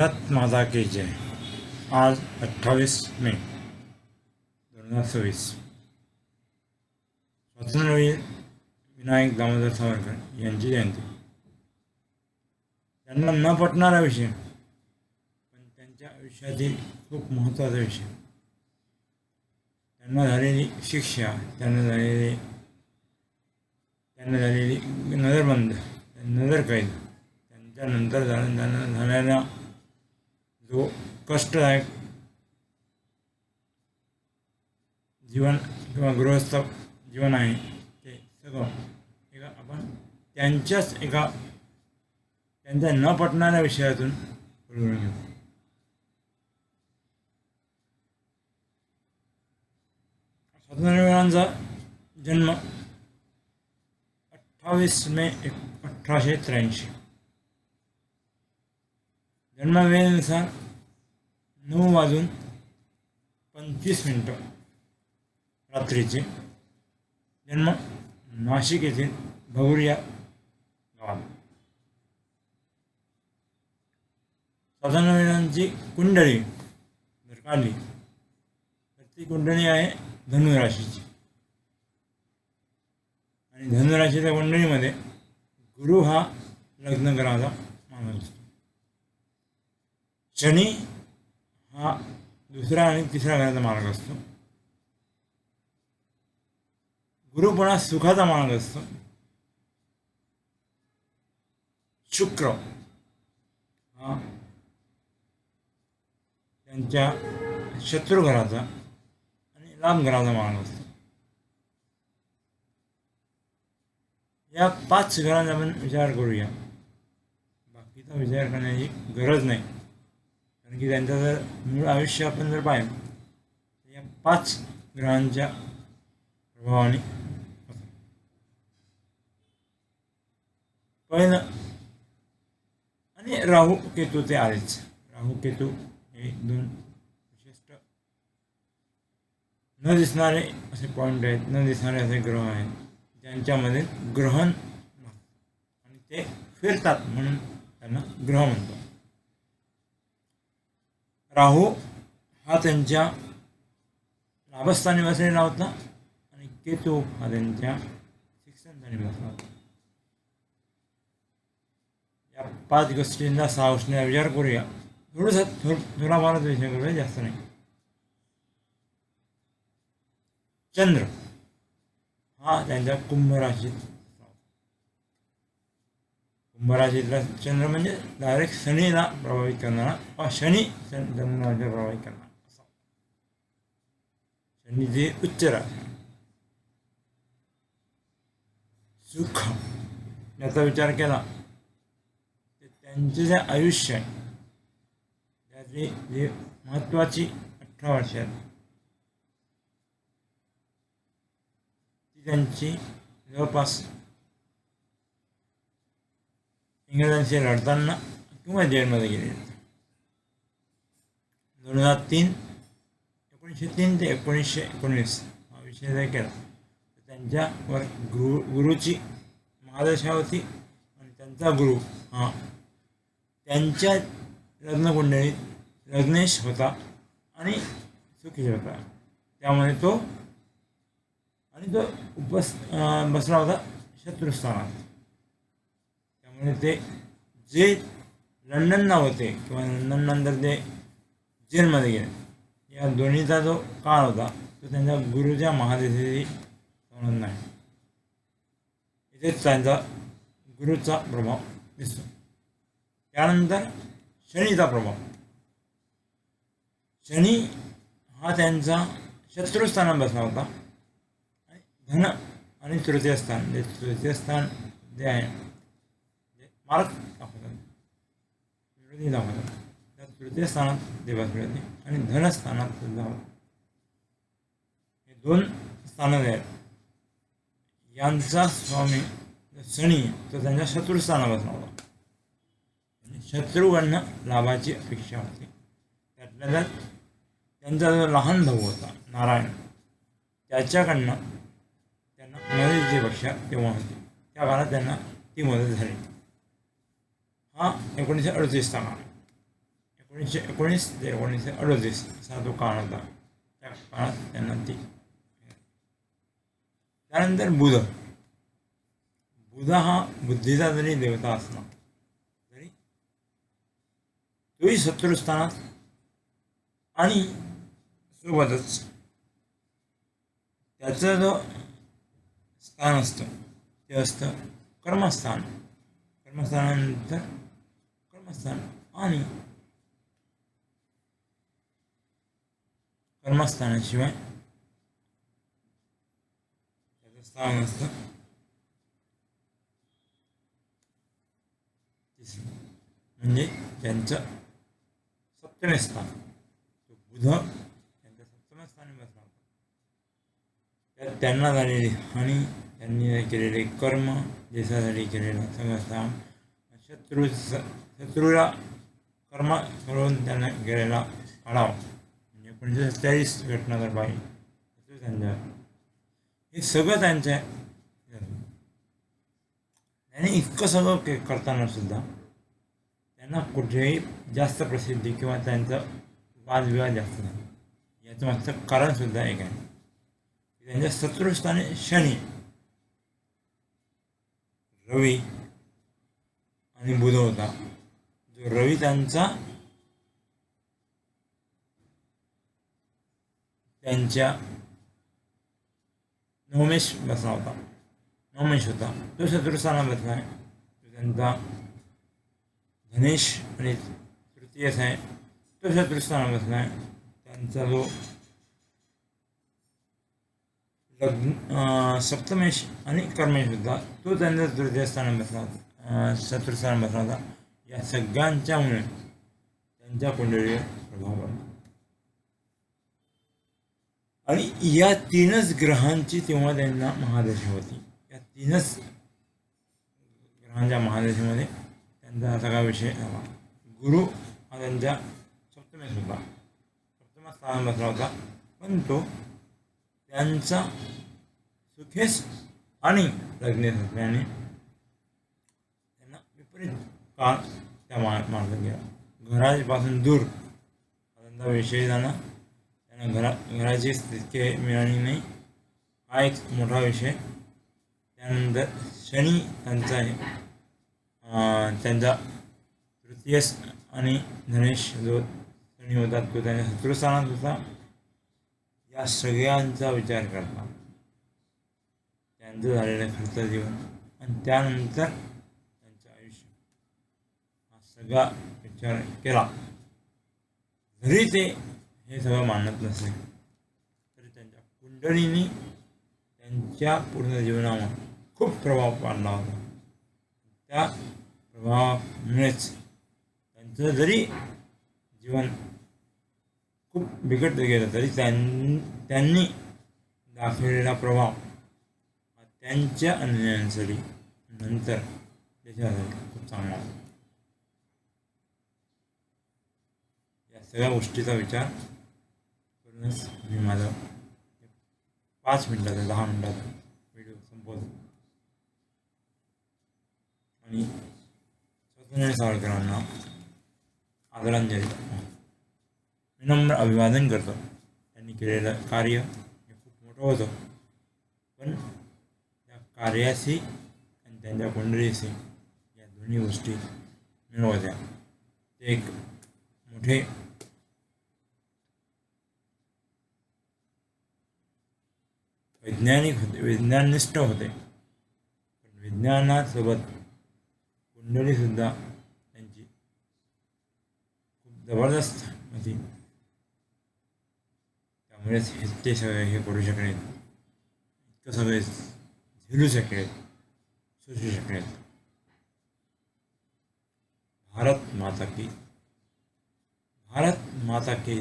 भारत माता की जय. आज 28 मे 2026. स्वातंत्र्यवीर विनायक दामोदर सावरकर यांची जयंती. त्यांना न पटणारा विषय पण त्यांच्या आयुष्यातील खूप महत्त्वाचा विषय. त्यांना झालेली शिक्षा, त्यांना झालेली नजरबंद, नजरकैद, त्यानंतर त्यांना झालेला जो कष्टदायक जीवन किंवा गृहस्थ जीवन आहे ते सगळं आपण त्यांच्या न पटणाऱ्या विषयातून बोलून घेऊ. स्वातंत्र्यवीरांचा जन्म 28 मे 1883. जन्मवेळेनुसार 9:25 रात्रीचे. जन्म नाशिक येथील भगुरिया गावात. स्वातंत्र्यवीरांची कुंडली जर काढली तर ती कुंडली आहे धनुराशीची. आणि धनुराशीच्या कुंडलीमध्ये गुरु हा लग्न ग्रहाचा मानस असतो. शनी हा दुसरा आणि तिसऱ्या घराचा मालक असतो. गुरु पुन्हा सुखाचा मालक असतो. शुक्र हा त्यांच्या शत्रू घराचा आणि लाभ घराचा मालक असतो. या 5 घरांचा आपण विचार करूया. बाकीचा विचार करण्याची गरज नाही, कारण की त्यांचं जर मूळ आयुष्य आपण जर पाहिलं तर या 5 ग्रहांच्या प्रभावाने पहिलं. आणि राहू केतू ते आलेच. राहू केतू हे 2 विशिष्ट न दिसणारे असे पॉईंट आहेत, न दिसणारे असे ग्रह आहेत ज्यांच्यामध्ये ग्रहण आणि ते फिरतात म्हणून त्यांना ग्रह म्हणतो. राहू हा त्यांच्या लाभस्थानी बसलेला होता आणि केतू हा त्यांच्या शिक्षणस्थानी बसला होता. या 5 गोष्टींचा 6 गोष्टींचा विचार करूया. थोडा फारच विचार करूया, जास्त नाही. चंद्र हा त्यांच्या कुंभ राशीतला चंद्र म्हणजे डायरेक्ट शनीला प्रभावित करणारा, शनी चंद्राला प्रभावित करणारा असा. शनीची उच्च राशी. सुख याचा विचार केला तर त्यांचे जे आयुष्य आहे त्याची जे महत्त्वाची 18 वर्ष आहेत ती त्यांची जवळपास इंग्रजांशी लढताना किंवा जेलमध्ये गेले. 1903 ते 1919 हा विषय जर केला तर त्यांच्यावर गुरुची महादशा होती. आणि त्यांचा गुरु हा त्यांच्या लग्नकुंडलीत लग्नेश होता आणि सुखी होता. त्यामुळे तो बसला होता शत्रुस्थानात. त्यामुळे ते जे लंडनला होते किंवा लंडननंतर ते जेलमध्ये गेले, या दोन्हीचा जो काळ होता तो त्यांच्या गुरुच्या महादशेशी संबंध आहे. इथेच त्यांचा गुरुचा प्रभाव दिसतो. त्यानंतर शनीचा प्रभाव. शनी हा त्यांचा शत्रुस्थानात बसला होता. धन आणि तृतीय स्थान जे जे आहे जे मार्क दाखवतात, विरोधी दाखवतात, त्या तृतीय स्थानात ते बसले होते. आणि धनस्थानात सुद्धा हे 2 स्थानं जे आहेत यांचा स्वामी शनी तो त्यांच्या शत्रुस्थानात बसला होता. शत्रूकडनं लाभाची अपेक्षा होती. त्यातल्या त्यात त्यांचा जो लहान भाऊ होता नारायण, त्याच्याकडनं त्यांना मदतीची अपेक्षा तेव्हा होती. त्या काळात त्यांना ती मदत झाली. हा 1938 काळ. 1919 ते 1938 असा तो काळ होता. त्या काळात त्यांना ती. त्यानंतर बुध. बुध हा बुद्धीचा जरी देवता असला तरी तोही शत्रुस्थानात आणि सोबतच त्याचं जो स्थान असतं ते असतं कर्मस्थान. कर्मस्थानानंतर कर्मस्थान आणि कर्मस्थानाशिवाय त्याचं स्थान असतं म्हणजे त्यांचं सप्तमे स्थान. तो बुध त्यांच्या सप्तम स्थानी बसला होता. त्यात त्यांना झालेली हानी, त्यांनी केलेले कर्म, देशासाठी केलेलं सगळं काम, शत्रूला कर्म करून त्यांना गेलेला काढावा म्हणजे 1947 घटना जर पाहिजे त्यांच्या हे सगळं त्यांच्या. त्यांनी इतकं सगळं करताना सुद्धा त्यांना कुठेही जास्त प्रसिद्धी किंवा त्यांचं वादविवाद जास्त नाही. याचं मागचं कारणसुद्धा एक आहे. त्यांच्या शत्रुस्थानी शनी, रवी आणि बुध होता. जो रवी त्यांच्या नवमेश बसला होता. नवमेश होता तो शत्रुस्थानात बसला आहे. तो त्यांचा धनेश आणि तृतीयच आहे तो शत्रुस्थानात बसला आहे. त्यांचा जो सप्तमेश आणि कर्मेश होता तो त्यांचा तृतीय स्थानात बसला होता, शत्रुस्थानात बसला होता. या सगळ्यांच्यामुळे त्यांच्या कुंडलीवर प्रभाव पडला. आणि या तीनच ग्रहांची तेव्हा त्यांना महादशा होती. या तीनच ग्रहांच्या महादशेमध्ये त्यांचा सगळा विषय आला. गुरु हा त्यांच्या सप्तमेश होता, सप्तम स्थानात बसला होता. पण तो त्यांचा सुखेश आणि लग्नेश असल्याने त्यांना विपरीत काळ त्या मार्गात गेला. घरापासून दूर त्यांचा विषय झाला. त्यांना घराची स्थिती मिळाली नाही हा एक मोठा विषय. त्यानंतर शनी त्यांचा आहे, त्यांचा तृतीय आणि धनेश जो शनी होता तो त्यांच्या शत्रुस्थानात होता. या सगळ्यांचा विचार करता त्यांचं झालेलं खर्च जीवन आणि त्यानंतर त्यांचं आयुष्य हा सगळा विचार केला. जरी ते हे सगळं मानत नसेल तरी त्यांच्या कुंडलीने त्यांच्या पूर्ण जीवनावर खूप प्रभाव पाडला होता. त्या प्रभावामुळेच त्यांचं जरी जीवन खूप बिघडत गेलं तरी त्यांनी दाखवलेला प्रभाव हा त्यांच्या अन्यायांसाठी नंतर देशासाठी खूप चांगला होता. या सगळ्या गोष्टीचा विचार करूनच मी माझं 5 मिनिटाचा 10 मिनिटाचा व्हिडिओ संपवतो आणि स्वातंत्र्य सावरकरांना आदरांजली विनम्र अभिवादन करतो. त्यांनी केलेलं कार्य हे खूप मोठं होतं, पण त्या कार्याशी आणि त्यांच्या कुंडलीशी या दोन्ही गोष्टी मिळत होत्या. ते एक मोठे वैज्ञानिक होते, विज्ञानिष्ठ होते. पण विज्ञानासोबत कुंडलीसुद्धा त्यांची खूप जबरदस्त होती. त्यामुळेच ते सगळे हे करू शकले, इतकं सगळे झेलू शकले, सोसू शकले. भारत माता की, भारत माता की